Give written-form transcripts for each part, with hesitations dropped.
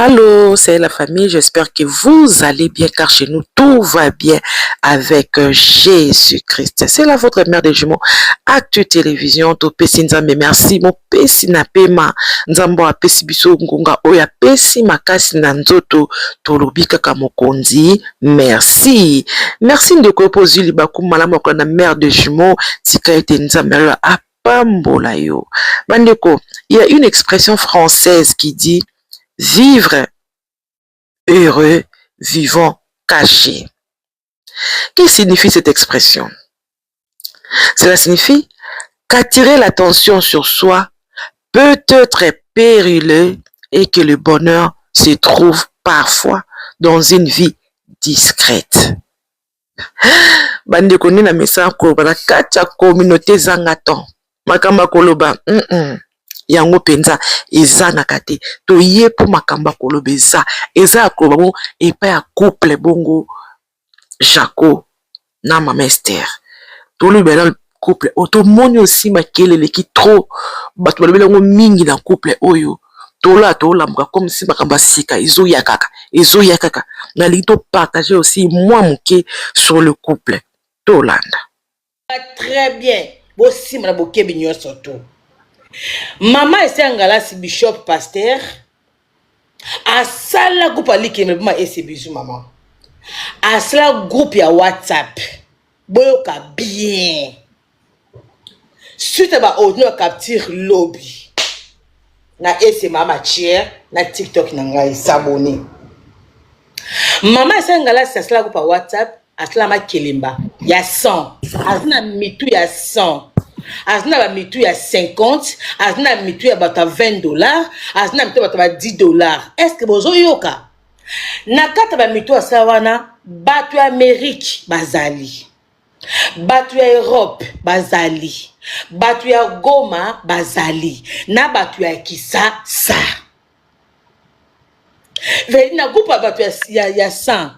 Allô, c'est la famille, j'espère que vous allez bien car chez nous tout va bien avec Jésus-Christ. C'est la votre mère des jumeaux, Actu Télévision, to pesi nzambe merci, mo pesi na pema, nzambo a pesi biso ngunga, oya pesi makasi na nzoto, tolobi kaka mokonzi, merci. Merci ndeko pozu libaku malamu kwa na mère des jumeaux, tika ete nzambe a pambola yo. Bandeko, il y a une expression française qui dit vivre heureux, vivant caché. Que signifie cette expression? Cela signifie qu'attirer l'attention sur soi peut être périlleux et que le bonheur se trouve parfois dans une vie discrète. Bande koni na mesa ko bana kacha communauté zangaton. Makamba koloba. Yango penza eza na kate to ye po makamba koloba eza koloba bon et pas ya couple bongo Jaco na Mama Esther to le bel couple auto moni aussi makelele ki trop bato balobela ngo mingi na couple oyo to la comme si makamba sika ezo ya kaka na lito partager aussi moi moké sur le couple to landa très bien bo si na boké binyo surtout. Maman Esther Ngalasi Bishop Pasteur a sala groupe alike me bima ese bizu maman. A sala groupe ya WhatsApp. Boyoka bien. Suite ba audio capture lobby. Na ese mama chair na TikTok na ngai s'abonner. Maman Esther Ngalasi a sala groupe ya WhatsApp a sala ma kelimba ya 100. Azina mitu ya 100. Azina ba mitu ya 50, azina mitu ya bata $20, azina mitu ya bata $10. Est-ce que bozo yoka? Na kata ba mitu ya sawana, batu ya Amérique bazali. Batu ya Europe bazali. Batu ya Goma bazali. Na batu ya Kisasa. Veli na groupe batu ya 100.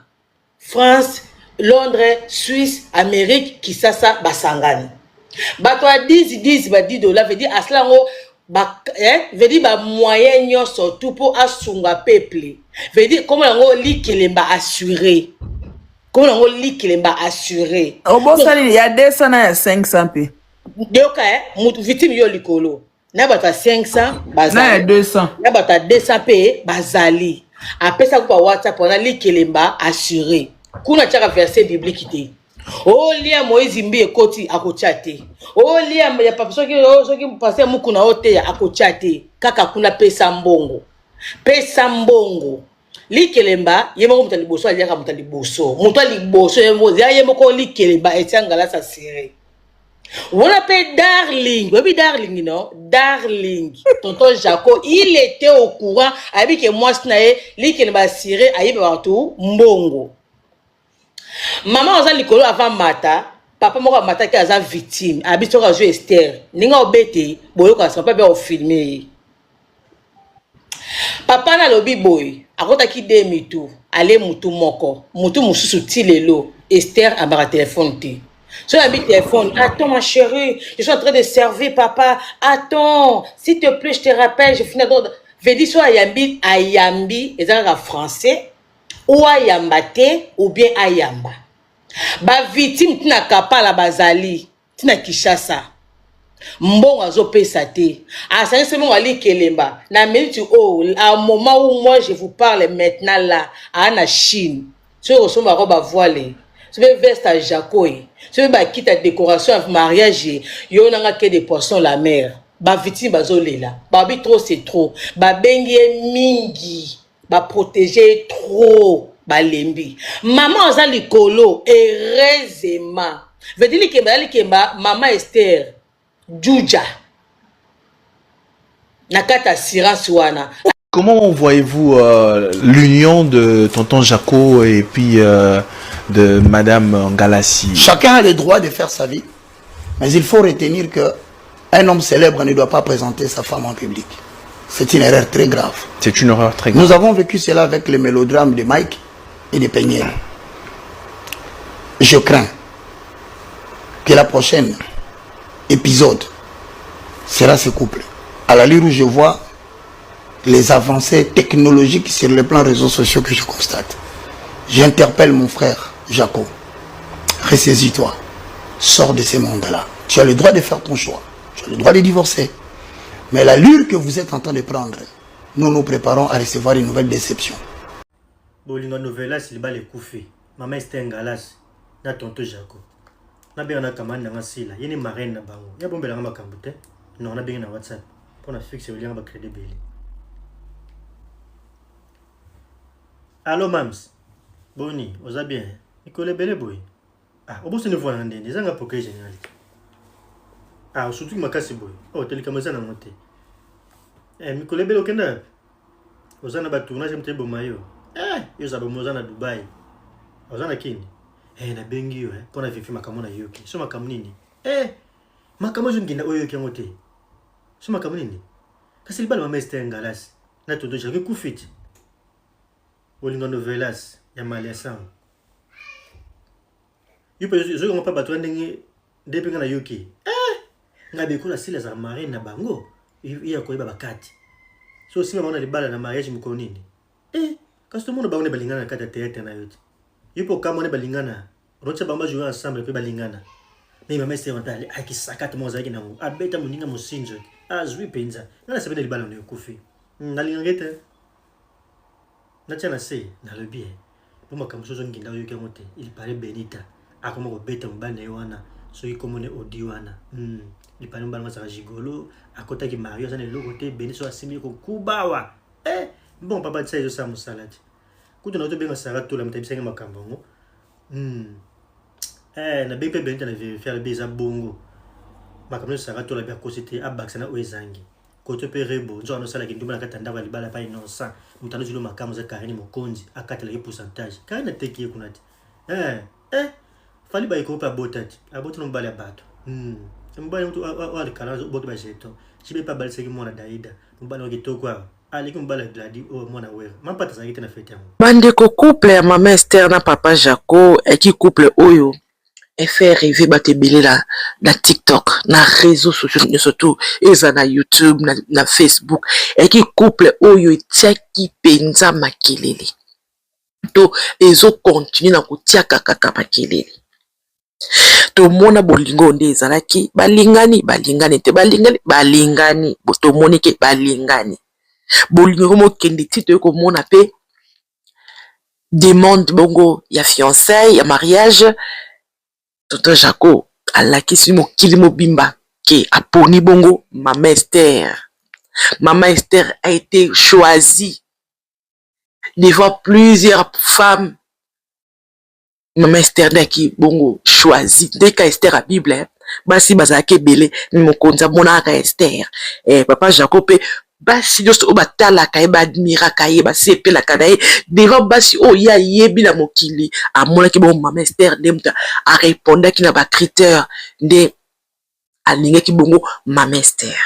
France, Londres, Suisse, Amérique, Kisasa basangani. Bato a 10 ba $10 veut dire aslango ba veut dire ba moyen nyo surtout pour asunga peuple veut dire comment ngo likelemba assuré comment ngo likelemba assuré au bon sali il y a 200 na 500 p doka mutu victime yo likolo na bato 500 bazali na 200 na bato 200 p bazali apesa kwa WhatsApp on a likelemba assuré kuna chaka verset biblique te. Oh lia Moïse mbi ekoti akochate. Oh lia ya papa soki passer muku na ote ya akochate. Kaka kuna pesa mbongo. Pesa mbongo. Likelemba yemo mutali boso aliaka mutali boso. Mutali boso yemo ko likelemba etangala sa sire. Wona pe darling. Webi darling no? Darling. Tonton Jaco, il était au courant avec moi snae likelemba sire ayibe partout mbongo. Maman oza likolo avant mata, papa moko mata ki aza victime, habito ka jouer Esther. Ninga obete, boyo ka sa papa o filmer. Papa na lobi boy, akota ki de mitu, ale mutu moko, mutu mususu ti lelo, Esther a bara téléphone te. So yambi téléphone, attends ma chérie, je suis en train de servir papa, attends, s'il te plaît, je te rappelle, je finis dans vedi so ayambi, ezaka français. Ou ayamba te ou bien ayamba. Ba victime tina kapala bazali, tina Kishasa. Mbongo azo pesa te. Asani se mon ali kelemba. Na minute oh, à un moment où moi je vous parle maintenant là, à Chine. Tu reçois ma robe à voile. Tu veux veste à Jacoy. Tu veux ba quitte à décoration à mariage. Yo nanga ke des poissons la mer. Ba victime bazo lela. Ba bi trop c'est trop. Ba bengi mingi. Ba protéger trop balembi. Maman oza likolo heureusement. Veut dire que maman Esther Djouja nakata assurance wana. Comment voyez-vous l'union de tonton Jaco et puis de madame Ngalasi? Chacun a le droit de faire sa vie, mais il faut retenir que un homme célèbre ne doit pas présenter sa femme en public. C'est une erreur très grave. C'est une erreur très grave. Nous avons vécu cela avec le mélodrame de Mike et de Peignel. Je crains que la prochaine épisode sera ce couple. À la l'allure où je vois, les avancées technologiques sur le plan réseaux sociaux que je constate. J'interpelle mon frère Jaco. Ressaisis-toi. Sors de ces mondes-là. Tu as le droit de faire ton choix. Tu as le droit de divorcer. Mais l'allure que vous êtes en train de prendre, nous nous préparons à recevoir une nouvelle déception. Bolingo novela silba le koufi. Maman Esther Ngalas. Na tonto Jaco. Na bien na kamana nga sila. Yeni marraine na bango. Ya bombela nga makambo te. Non na bien na WhatsApp. Pour na fixer lien ba crédible. Allô Mams. Boni, oza bien. Nicole bele boy. Ah, obo se ne voit ndene. Zanga poké général. Ah, surtout makasi boy. Oh, telekamaza na monte. Nicole bele okenda. Oza na ba tournage mte bomayo. Yo za bomoza na Dubai. Oza na kini. Na bengi yo, pour na vifi makamona yoki. So makamunini. Makamo zo nginda oyo yoki ngote. So makamunini. Kasi libala mama Esther Ngalas. Na todo jake kufiti. Bolingo novelas ya Maliasan. Yupo zo ngapa bato ndenge depuis na yoki. Ngabe kola sila za marine na bango. Iya ko iba bakati. So sima mona libala na mariage mko nini? Kasi tout le monde ba on balingana na kata théâtre na yote. Yupo kama on balingana. Rocha bamba jouer ensemble pe balingana. Mais maman Esther Ntale akisakata mozaki na mu. Abeta muninga musinjo. Azwi penza. Na sabene libala na yokufi. Nalingangete. Natiana se na le bien. Pour ma comme chose nginda yo kemote, il paraît Benita. A comment beta mbana wana, so yi komone odiwana. Il paraît mbana sa gigolo, a kota ki Mario ça ne le côté Benita so asimi ko kubawa. Bon papa tsa yo sa musalati. Kuto na to benga sara to la mtabisanga makambo ngo. Na bempe Benita na faire beza bongo. Makambo sara to la bia kosite abaksana oezangi. Koto perebo nzo anosala kindumba nakatanda ba libala pa inosa mutano zilo makamu za Karine Mokonzi akatela pourcentage kana teki kunati fali ba ikopa botati aboto no mbala bato mbala mtu wali kana boto ba jeto chibe pa balise ki mona daida mbala ngitoko kwa ali kumbala gladi o mona wera mampata zangite na fete yango bandeko couple ya mama Esther na papa Jaco eki couple oyo et faire rêver batebele na TikTok, na réseaux sociaux, surtout, eza na YouTube, na Facebook, et qui couple oyo tiaki penza makelele. To ezo continue na kotiaka kaka makelele. To mona bolingo nde ezalaki balingani te balingani to monike balingani. Bolingo mo kende tito ko mona pe demande bongo ya fiançailles, ya mariage. Tonton Jaco alakisi mokili mobimba ke aponi bongo Mama Esther. Mama Esther a été choisie devant plusieurs femmes. Mama Esther naki bongo choisie. Dès que Esther a Bible, basi bazake belé mokonza monaka Esther. Papa Jaco pe basi just obatala kaye ba admira kaye ba sepela kanaye devant basi o ya yebi na mokili amona ki bon Mama Esther demta a répondre ki na ba critère nde alinga ki bongo Mama Esther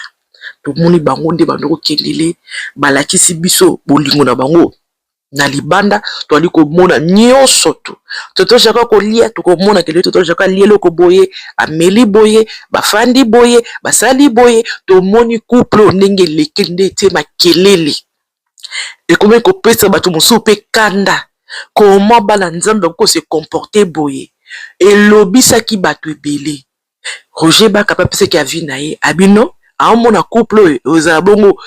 to moni bango nde bandoko kelele balakisi biso bolingo na bango na libanda to ali ko mona nyonso to Tonton Jaco ko lia to ko mona kele Tonton Jaco lielo ko boye ameli boye bafandi boye basali boye to moni couple ndenge lekende te makelele et comment ko pesa bato mosu pe kanda comment bala nzambe ko se comporter boye et lobisa ki bato ebele Roger Baka pa pesa ki avi na ye abino a mona couple oza bongo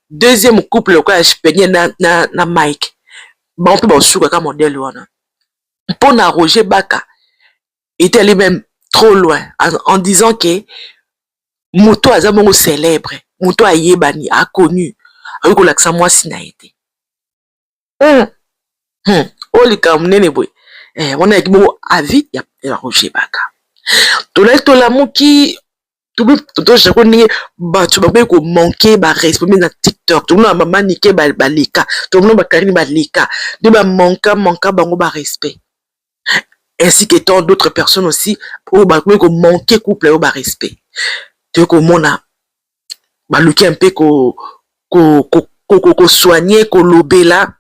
deuxième couple ko aspegné na Mike bon pe ba suka ka modèle wana pour na Roger Baka était allé même trop loin en disant que Moto azamongo célèbre Moto ayebani a connu avec l'accent moi si na été oli kamnene boy on a kibo avis ya Roger Baka to la moki to Jaco ni batu ba ko manquer ba respect na TikTok to na mama nike ba leka to no ba Karine ba leka de ba manka bango ba respect ainsi que tant d'autres personnes aussi pour ko manquer couple au ba respect tu ko mona ba luki un peu ko soigner ko lobela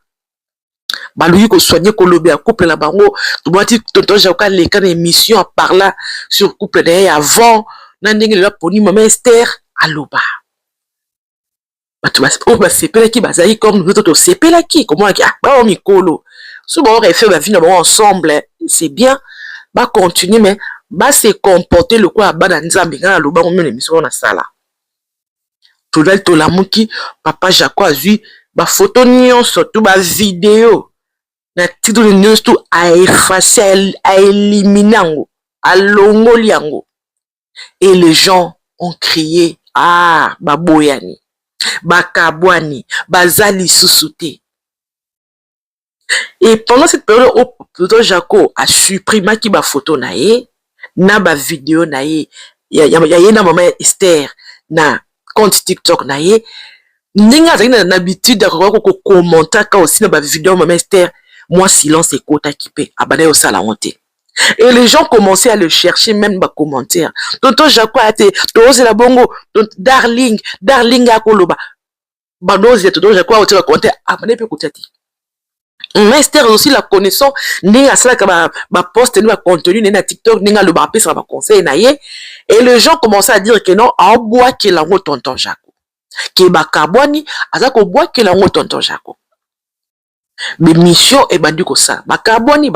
ba luki ko soigner ko lobela couple la bango to bati Tonton Jaco leka na émission à parler sur couple d'ailleurs avant na ndenge la poni Mama Esther aloba bato basepelaki bazali comme nous autres tosepelaki komona bao mikolo so baorefe bavi na bango ensemble c'est bien bacontinue mais base comporter lokola bana nzambe nga na lobango mino émission oyo nasala tozali tolamuki papa Jaco azwi bafoto nyonso to bavideo na titre nyonso to aefface aélimine yango alongoli yango et les gens ont crié ah baboyani bakabwani bazali susute. Et pendant cette période où Jaco a supprimé qui ba photo nae na ba vidéo nae ya na maman Esther na compte TikTok nae ninga zaki na habitude de commenter ka aussi na ba vidéo maman Esther moi silence ekota kipe abana yo sala honte. Et les gens commençaient à le chercher, même dans les commentaires. Tonton Jaco a été, la bongo, darling a koloba. Bandoze, tonton Jaco a été le commentaire, abonné peu koutati. Mais Esther aussi la connaissance, n'est-ce cela que ma poste, n'est-ce contenu, n'est-ce TikTok, n'est-ce le bapé, ça va conseiller, naïe. Et les gens commençaient à dire que non, en bois qu'il a tonton Jaco. Qui est bakabwani, à ça qu'on boit qu'il a tonton Jaco. Mais mission est bandu comme ça. Bakaboni.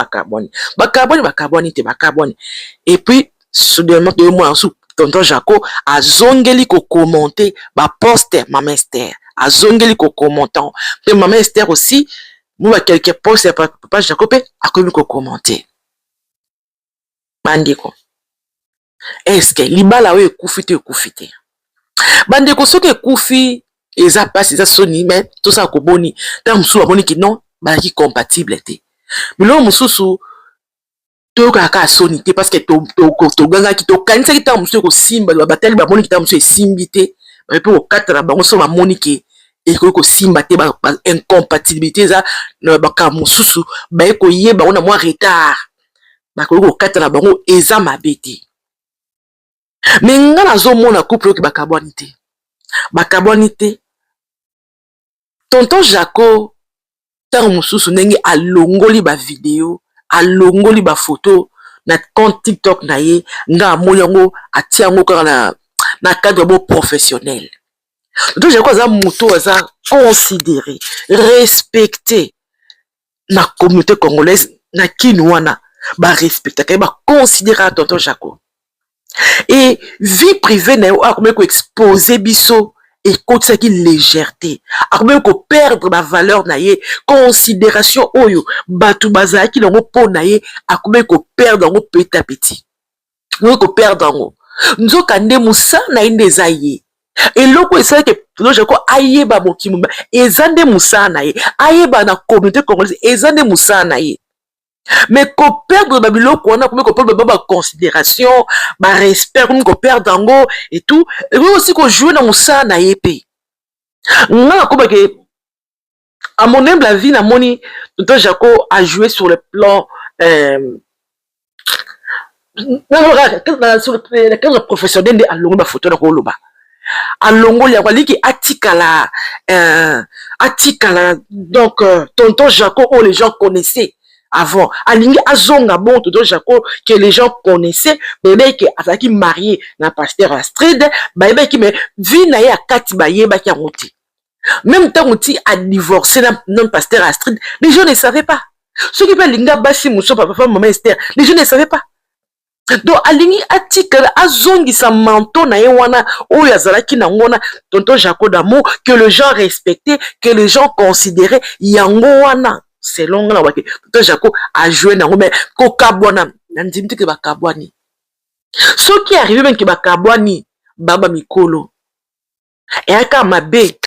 Et puis, soudainement, 2 mois en sous, tonton Jaco a zongeli ko commenter, ba poster, maman Esther. A zongeli ko commentant. Et maman Esther aussi, nous, à quelques posts, papa Jaco, a commis ko commenter. Bandiko. Est-ce que, libala ou koufite. Bandiko, ce que koufi, et ça passe, et ça sonne, mais tout ça, ko boni. Tant msou, aboni ki non, qui compatible mais là mususu to kaka sonité parce que to ganga ki to kanisa ki ta mususu ko simba ba batali ba moni ki ta mususu simbité ba pe ko katara ba mususu ba moni ki e ko simba te ba incompatibilité za ba ka mususu ba ko yeba on a moins retard ba ko katara ba ngo eza mabete mais ngana zo mona couple ki ba kabonité tonton Jaco tant mususu ndenge alongoli ba vidéo alongoli ba photo na compte TikTok na ye nga moyango atiango kaka na cadre bo professionnel. Donc j'ai quoi ça moto ça considéré respecté na communauté congolaise na kinwana ba respecter kay ba considérer tonton Jaco. Et vie privée na a comme ko exposer biso et côté ça qui légèreté a même ko perdre ma valeur naie considération oyo batu baza ki longo po naie a comme ko perdre ngo petit à petit ngo ko perdre ngo nzoka nde musa na inde zaye et loko ça que je ko ayeba mokimba ezande musa naie ayeba na communauté congolaise ezande musa naie mais ko perdre babiloko on a comme ko perdre ba considération ba respect comme ko perdre ngo et tout et aussi ko jouer dans musa na yepé nga ko ba ke à mon humble avis na moni tonton Jaco a joué sur le plan sur le cadre professionnel de alongo ba photo na ko loba alongo ya waliki atikala donc tonton Jaco où les gens connaissaient avant alingi azonga bon tonton Jaco que les gens connaissaient bébé que azaki marié na pasteur Astrid bébé qui me vie na ya kati ba yeba ki ngoti même tant outi a divorcé na non pasteur Astrid les gens ne savaient pas ceux qui linga basi muso papa maman Esther les gens ne savaient pas. Donc alingi atikala azongi sa manteau na ye wana oyo azalaki na ngona tonton Jaco d'amour que les gens respectaient que les gens considéraient yango wana selon la wake tonton Jaco a joué na ngombe ko kabwana ndimti ke bakabwani ce qui arrive même que bakabwani baba mikolo et aka mabe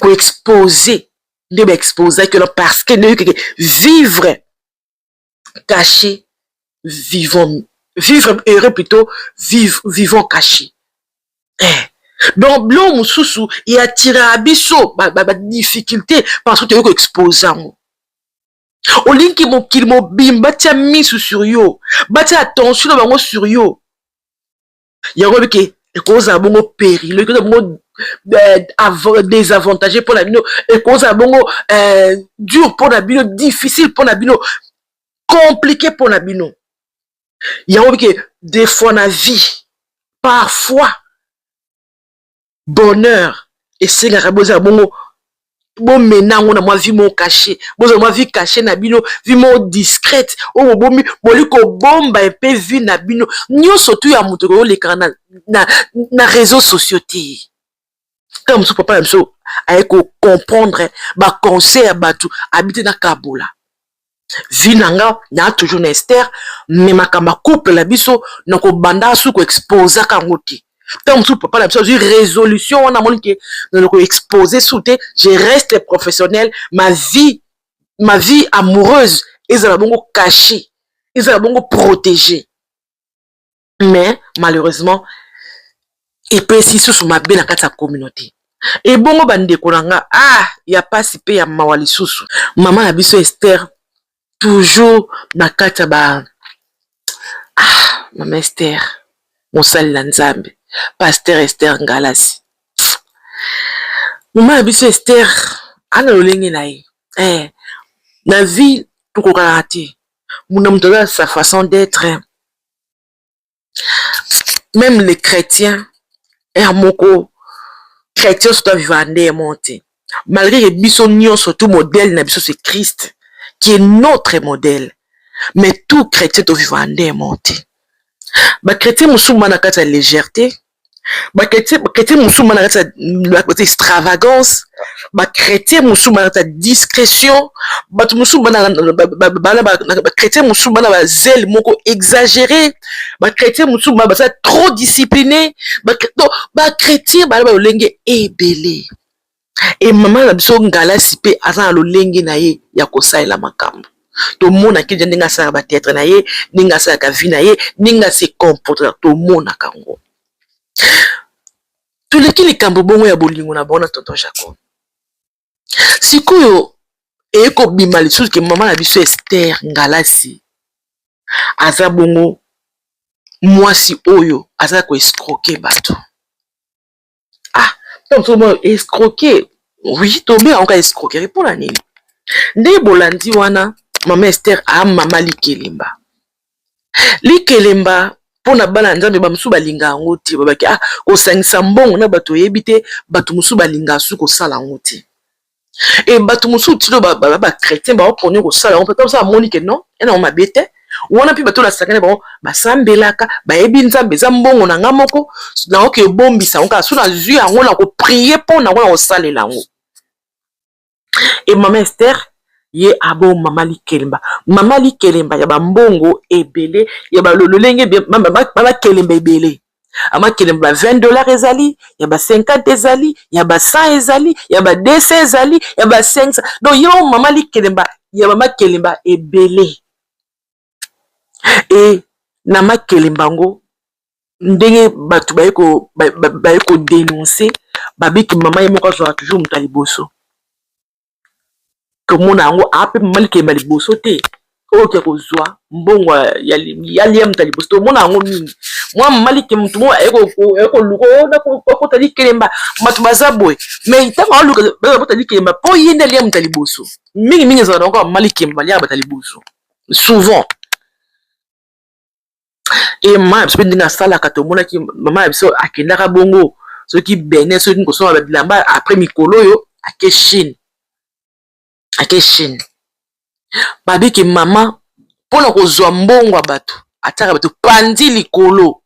ko exposer de exposer que parce que vivre caché vivons vivre heureux plutôt vivons cachés. Donc l'homme sous il attire abisso difficulté parce que tu es exposé. Au lieu qu'il m'a bimba tia mis sur yo, bâti attention bango sur yo. Il y a que cause à bongo périlleux, que bongo désavantagé pour la bino, et cause à bongo dur pour la bino, difficile pour la bino, compliqué pour la bino. Il y a que des fois dans la vie, parfois bonheur esengaka bozala bongo bomenango na mwa vie mo caché, bozala mwa vie caché na bino, vie mo discrète, oyo bomi boli kobomba epe vie na bino nyonso tu ya moto koyolekaka na réseaux sociaux te. Comme ça papa na biso aye comprendre baconseil ya bato habite na kabola. Vie nanga na toujours na Esther, mais makambo couple la biso na kobanda su ko exposer kango te. Comme ça papa na biso une résolution on a moni que na ko exposer souté, je reste professionnel, ma vie amoureuse ezala bongo cachée, ezala bongo protégée. Mais malheureusement et puis si sous ma bien na sa communauté. Et bongo bandeko nanga ya pasi pe ya mawali susu. Maman na biso Esther toujours na kata ba maman Esther mosali la nzambe pasteur Esther Ngalasi. Maman na biso Esther ana lolenge na ye na vie tukokaka te muna mutola sa façon d'être même les chrétiens moko chrétien surtout vivande monté malgré que biso nyon surtout modèle na biso c'est Christ qui est notre modèle, mais tout chrétien doit vivre en monté. Ba chrétien musulman na kata légèreté, ba chrétien musulman na kata extravagance, ba chrétien musulman na kata discrétion, ba musulman ba chrétien musulman na zèle moko exagéré, ba chrétien musulman ba trop discipliné, ba chrétien ba lolenge ebele. Et maman la biso Ngalasi pe aza lolenge na ye ya kosalela makambo. To mona ki ndinga sa ba théâtre na ye, ndinga sa ka vie na ye, ndinga se comporter to mona kango. To leki likambo bongo ya bolingo na bona tonton Jacob. Sikoyo eko bima lisusu ke maman la biso Esther Ngalasi aza bongo mwasi oyo aza ko escroquer bato. Donc, escroquer, oui, tomber en cas escroquerie pour la nuit. Nde bolandi wana, maman Esther a maman Likelemba. Likelemba, pour na bala nzambe ba musu balinga ngo ti babaki ko sangisa mbongo na bato yebite bato musu balinga su ko sala ngo ti. Et bato musu tilo ba chrétien ba oponi ko sala ngo peut comme ça moni que non, et non ma bête. Wana pi bato la sakane bon basambelaka bayebi nzambe za mbongo na ngamoko na oke bombisa onka suna zui yango na ko prier pour na ko salela ngo. Et maman Esther ye abo mama Likelemba ya ba mbongo ebele ya ba lolenge mama Kelemba ebele ama Kelemba $20 ezali ya ba 50 ezali ya ba 100 ezali ya ba 200 ezali ya ba 500 donc yo mama Likelemba ya mama Kelemba ebele. Et na makelembango ndenge batu bayeko dénoncer babiki mama ye moko azwa toujours mutu liboso komona yango ape mama Likelemba liboso te oyo ke kozwa mbongo ya lia mutu liboso to mona yango mingi mwa mama Likelemba mutu mo eko luko na kota Likelemba matu baza boy mais tanga oluka bota Likelemba po yende lia mutu liboso mingi za na ko mama Likelemba lia bata liboso souvent. Et maman je peux dire ça la katomona ki maman biso akendaka bongo ceux qui bene ceux qui sont avec lamba après mikolo yo ake Chine babi ki maman pona kozwa mbongo bato ataka bato pandi likolo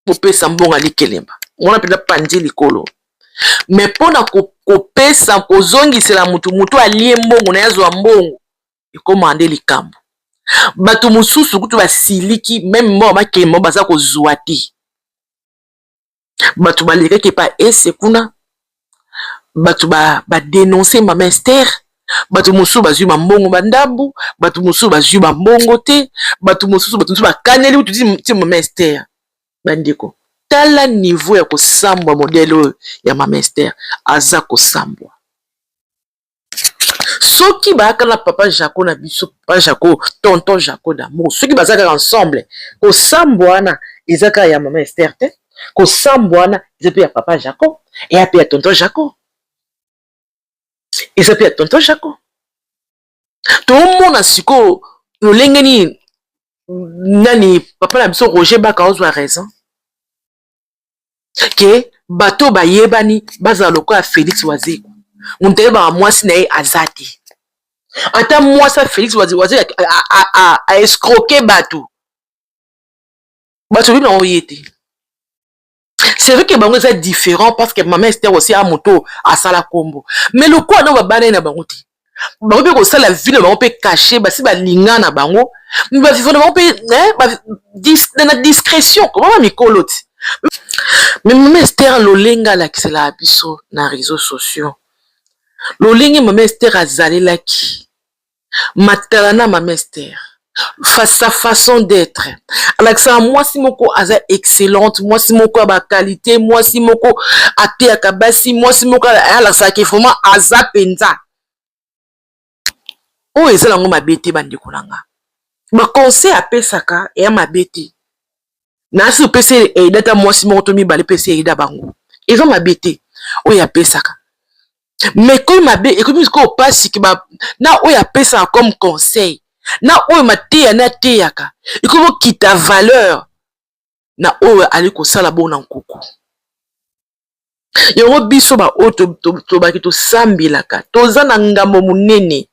popesa mbongo Likelemba on penda pandi likolo mais pona kopesa kozongisela mutu alie mbongo na yazwa mbongo ikomande likambo. Bato mususu kutu basiliki même mo Makelemba baza ko zuati bato balekaki pa ese kuna bato ba dénoncer maman Esther bato mususu bazui mbongo bandambu bato mususu bazui mbongo te bato mususu bakaneli utu ti maman Esther bandeko tala niveau ya kosambwa modèle ya maman Esther aza kosambwa. Soki bakala papa Jaco na biso papa Jaco tonton Jaco d'amour soki bazaka ensemble ko sambwana ezaka ya maman Esther te ko sambwana ezape ya papa Jaco et ape ya tonton Jaco ezape ya tonton Jaco to mona siko lolengeni nani papa na biso Roger Baka ozwa raison que bato bayebani baza lokola Félix Wazeko munteye ba mwasi na ye azati ata mwasi Félix Wazeko a escroquer bato bina oyete. C'est vrai que bango c'est différent parce que maman Esther aussi a moto à sala combo mais le quoi non va bana na bango ti bango pe ko sala vie na bango pe cacher ba si ba linga na bango mais ba vivre na bango pe na discrétion comment mikolo ti mais maman Esther lolenga la ki la biso na réseaux sociaux lolenga maman Esther azalelaki matalana maman Esther sa façon d'être. Alors ça, moi si moko aza excellente, moi si moko ba qualité, moi si moko ate akabasi, moi si moko alors ça qui vraiment aza penza. O ezala ngo mabete bandi kolanga. Ba conseil apesaka e mabete. Na si pese e data moi si moko to mi bale pese e da bango. Ezo mabete. O ya pesaka. Mais comme mabete, et comme ko passe ki ba na o ya pesa comme conseil. Na oyo mateya na teyaka ikomo kita valeur na oyo ali kosala bona nkuku yango biso ba oyo tobaki tosambilaka toza na ngambo munene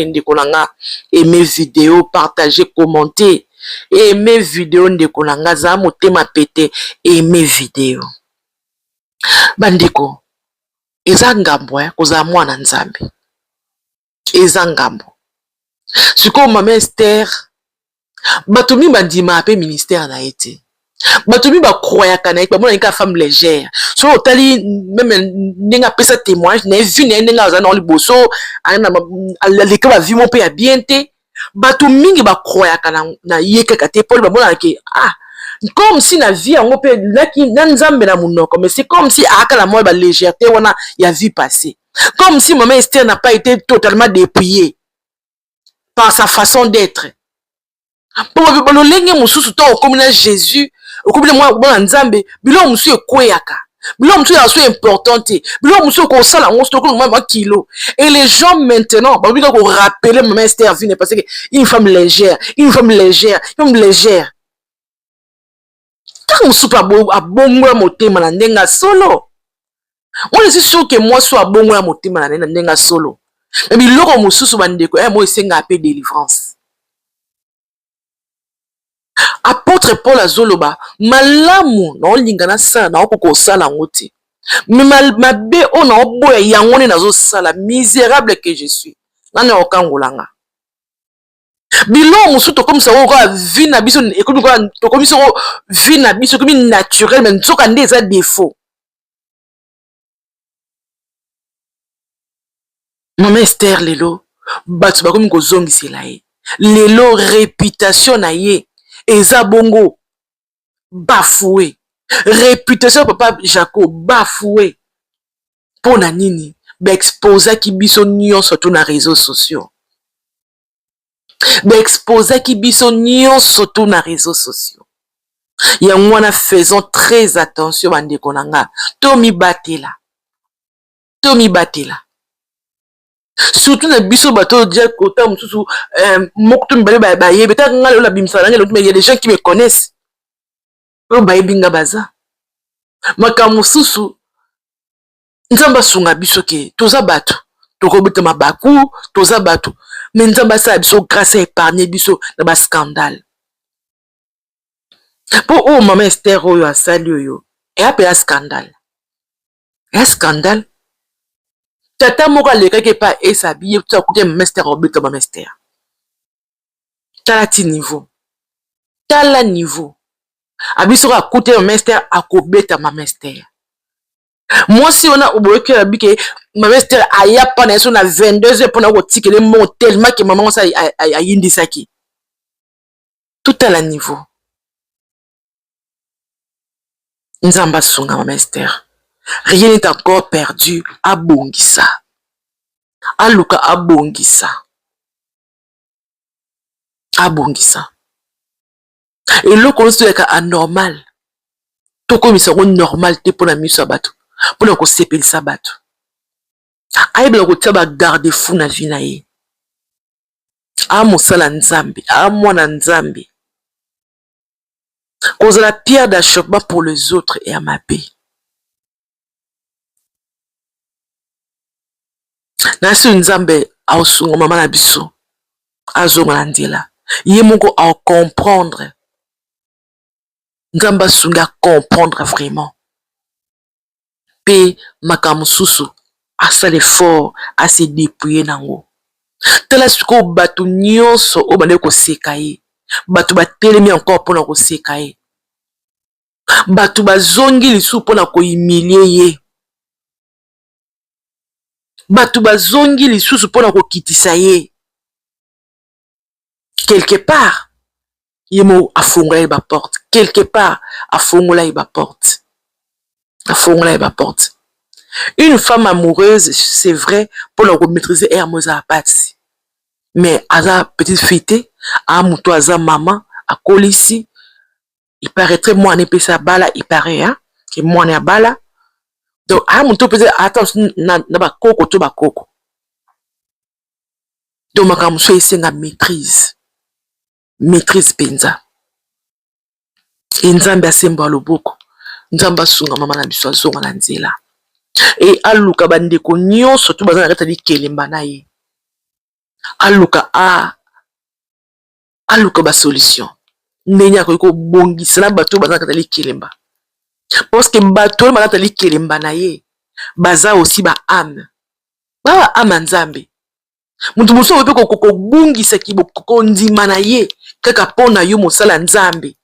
ndeko na nga aimer vidéo partager commenter aimer vidéo ndeko na nga za motema pete aimer vidéo bandeko eza ngambo kozala mwana nzambe eza ngambo. Siko maman Esther batomi bandima ape ministère na été batomi ba croyaka na ba mona ka femme légère so otali même ninga pesa témoignage na vu na ninga za na liboso ana aleka ba vie mon pe ya bien te bato mingi ba croyaka na yeka kate Paul ba mona ke comme si na vie yango pe laki na nzambe na munoko mais c'est comme si akala moi ba légèreté wana ya vie passée comme si maman Esther n'a pas été totalement dépouillée par sa façon d'être. Pour le lenge mususu to okomina Jésus, okomina mwa nzambe, bilo musu ekoyaka. Bilo musu ya so importante. Bilo musu ko sala ngo to ko mwa kilo. Et les gens maintenant, ba bika ko rappeler maman Esther vine parce que une femme légère. Tant musu pa abongo motema na ndenga solo. On est sûr que moi so abongo motema na ndenga solo. Mais biloko mususu bandeko moi esenga ape délivrance. Apôtre Paul azoloba malamu na olingana sana na okoko sala ngoti. Mais mabe ona oboya yango ne nazo sala misérable que je suis. Nana okangolanga. Bilo mususu to comme ça oka vie na biso ekomi ko to comme ça vie na biso comme naturel mais nsoka nde eza défaut. Maman Esther lelo batu bakomi kozongisela ye lelo réputation na ye eza bongo bafoué réputation papa Jacob bafoué pona nini ba exposa ki biso nyonso to na réseaux sociaux yango wana faisons très attention bandeko na nga tomi batela surtout na biso bato dia kota mususu moko to mbale ba yebe ta ngalo la bimsa ngalo mais il y a des gens qui me connaissent o ba yebinga baza maka mususu nzamba sunga biso ke toza bato tokobeta mabaku toza bato mais nzamba sa biso grâce à épargner biso na ba scandale pour maman Esther oyo asali oyo et après scandale tata moko alekaki pa esabie to akute mester obeta ba mester tala niveau abiso akute mester akobeta ma mester moi si on a oboyeki abike ma mester aya pa na so na 22h pona ko tikele mo tellement que maman ça ayindisaki tout à la niveau nzamba sunga ma mester. Rien n'est encore perdu. Abongisa. Aluka abongisa. Et le constat est anormal. Tout comme ils seront normal pour la mise à bateau. Pour la séparer sa bateau. Aïe bla ko taba garder fou na vie na ye. A mosala nzambe. A mwana nzambe. Cause la pierre d'achoppement pour les autres et à ma paix. Nasi nzambe ausungo mama na biso. Azonga na ndela. Ye moko a comprendre. Nzamba sunga comprendre vraiment. Pe makamususu asa l'effort à se dépouiller nango. Tala suko batu nyonso o bande ko sekaye. Batu ba telemi encore pona ko sekaye. Batu bazongi lisu pona ko humilier ye. Batu bazongi lisusu pona ko kitisa ye. Quelque part, yemo afongola ba porte. Quelque part, afongola ba porte. Afongola ba porte. Une femme amoureuse, c'est vrai, pour la maîtriser Hermosa Apatsi. Mais à petite fille, à mouto à maman, à Kolisi, il paraîtrait moi n'est pas sa bala, il paraît, hein, que moi n'est bala. Donc, à mouto peut-être, attends, n'a pas coco, tu vas coco. Donc, ma camusou ici, n'a maîtrise. Maîtrise penza. Et nzambe asemba loboko. Nzamba sunga mama na biso azonga na nzela. Et aluka bandeko nyonso tu bazana kata di kelemba na ye. Aluka ba solution. Ndenya ko bongisa na bato bazana kata li kelemba. Parce que bato bazana kata li kelemba na ye. Baza aussi ba âme. Ba âme nzambe. Mutu muso ope ko bongisa ki ko ndima na ye kaka pona yo mosala nzambe.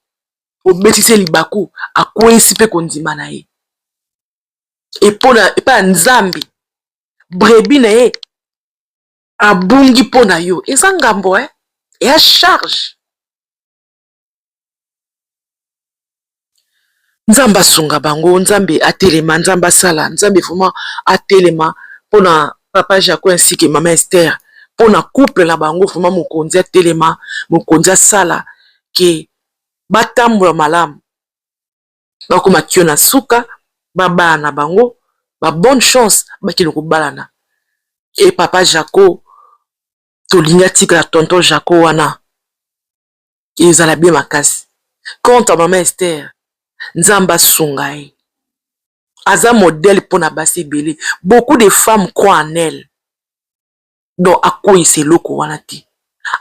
Obetise libaku akwesi pe ko ndima na ye. Et pas nzambi brebi na ye abungi pona yo eza ngambo et à charge nzamba sunga bango nzambe atelema nzamba sala nzambe vraiment atelema pona papa Jaco ainsi que maman Esther pona couple na bango vraiment mokonzi atelema mokonzi sala ke batambola malamu bakoma kio na suka baba na bango ba bonne chance bakino kobalana et papa Jaco tolinga tika la tonton Jaco wana ezala bien makasi quant à maman Esther nzamba sungai aza modèle pona basi belé beaucoup de femmes croient en elle donc akoyi seloko wana ti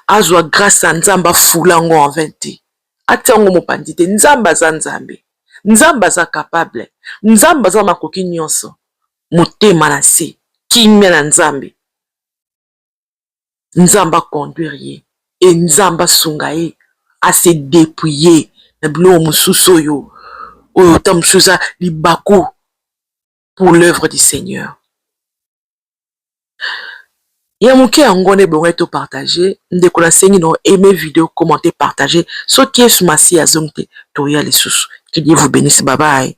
azwa grâce à nzamba fulango en 20 atango mopandi te nzamba za nzambe nzamba za capable nzamba za makoki nyonso motema na se kimia na nzambe nzamba conduire ye et nzamba sunga ye à se dépouiller na bilo mususu yo oyo ta mususa libaku pour l'œuvre du Seigneur. Ya moke yango ne bongo to partager ndeko na sengi no aimer vidéo commenter partager so qui est sur ma si azongte to ya lisusu que Dieu vous bénisse bye bye.